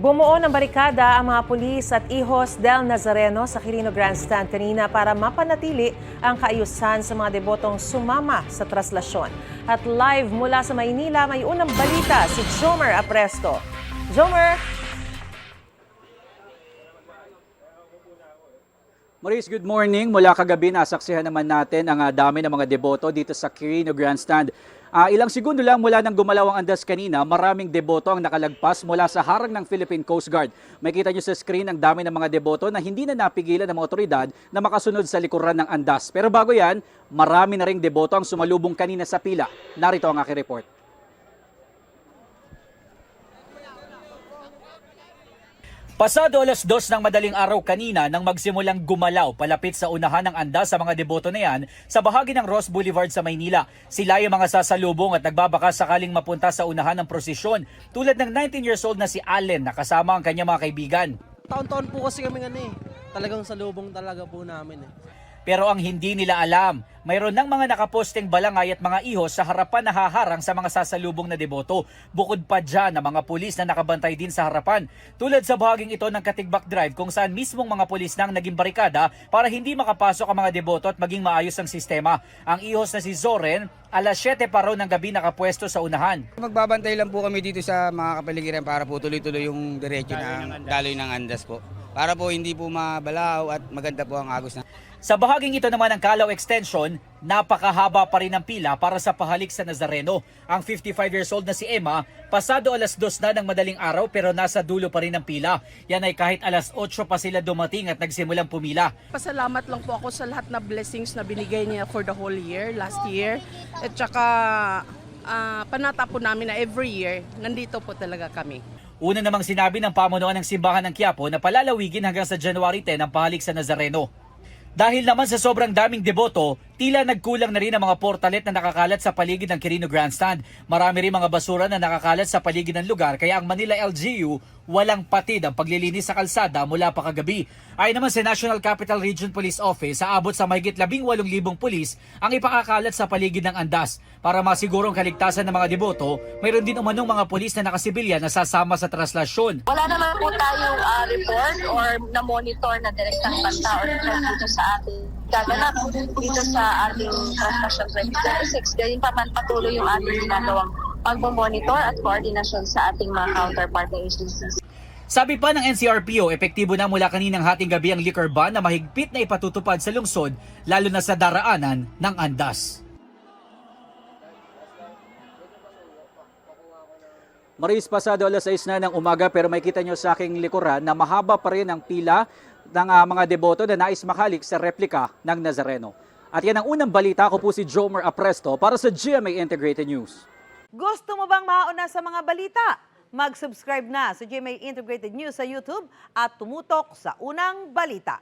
Bumuo ng barikada ang mga pulis at ihos del Nazareno sa Quirino Grandstand kanina para mapanatili ang kaayusan sa mga debotong sumama sa traslasyon. At live mula sa Maynila, may unang balita si Jomer Apresto. Jomer! Maurice, good morning. Mula kagabi nasaksihan naman natin ang dami ng mga deboto dito sa Quirino Grandstand. Ilang segundo lang mula nang gumalaw ang andas kanina, maraming deboto ang nakalagpas mula sa harang ng Philippine Coast Guard. Makita nyo sa screen ang dami ng mga deboto na hindi na napigilan ng mga otoridad na makasunod sa likuran ng andas. Pero bago yan, marami na ring deboto ang sumalubong kanina sa pila. Narito ang aking report. Pasado alas 2 ng madaling araw kanina nang magsimulang gumalaw palapit sa unahan ng andas sa mga deboto na yan sa bahagi ng Ross Boulevard sa Maynila. Sila yung mga sasalubong at nagbabaka sakaling mapunta sa unahan ng prosesyon tulad ng 19 years old na si Allen na kasama ang kanyang mga kaibigan. Taon-taon po kasi kami talagang salubong talaga po namin Pero ang hindi nila alam, mayroon ng mga nakaposteng balangay at mga ihos sa harapan na haharang sa mga sasalubong na deboto. Bukod pa dyan ang mga pulis na nakabantay din sa harapan. Tulad sa bahaging ito ng Katigbak Drive kung saan mismong mga pulis nang naging barikada para hindi makapasok ang mga deboto at maging maayos ang sistema. Ang ihos na si Zoren, alas 7 pa raw ng gabi nakapwesto sa unahan. Magbabantay lang po kami dito sa mga kapaligiran para po tuloy-tuloy yung diretso ng daloy ng andas po. Para po hindi po mabalaw at maganda po ang agos na. Sa bahaging ito naman ng Calao Extension, napakahaba pa rin ang pila para sa pahalik sa Nazareno. Ang 55 years old na si Emma, pasado alas 2 na ng madaling araw pero nasa dulo pa rin ang pila. Yan ay kahit alas 8 pa sila dumating at nagsimulang pumila. Pasalamat lang po ako sa lahat na blessings na binigay niya for the whole year, last year. At saka panata po namin na every year, nandito po talaga kami. Una namang sinabi ng pamunuan ng Simbahan ng Quiapo na palalawigin hanggang sa January 10 ang pahalik sa Nazareno. Dahil naman sa sobrang daming deboto, tila nagkulang na rin ang mga portalet na nakakalat sa paligid ng Quirino Grandstand. Marami rin mga basura na nakakalat sa paligid ng lugar kaya ang Manila LGU walang patid ang paglilinis sa kalsada mula pa kagabi. Ayon naman sa National Capital Region Police Office, aabot sa mahigit 18,000 pulis ang ipakakalat sa paligid ng andas. Para masigurong kaligtasan ng mga deboto, mayroon din umanong mga pulis na nakasibilya na sasama sa traslasyon. Wala naman po tayong report or na-monitor na direktang banta or dito sa ating gaganap dito sa ating Translation 2026. Ganyan pa man patuloy yung ating ginagawang pagmamonitor at koordinasyon sa ating mga counterpart agencies. Sabi pa ng NCRPO, epektibo na mula kaninang hating gabi ang liquor ban na mahigpit na ipatutupad sa lungsod, lalo na sa daraanan ng andas. Maris, pasado alas 6 na ng umaga pero may kita nyo sa aking likuran na mahaba pa rin ang pila ng mga deboto na nais makalik sa replika ng Nazareno. At yan ang unang balita. Ako po si Jomer Apresto para sa GMA Integrated News. Gusto mo bang mauna sa mga balita? Mag-subscribe na sa GMA Integrated News sa YouTube at tumutok sa unang balita.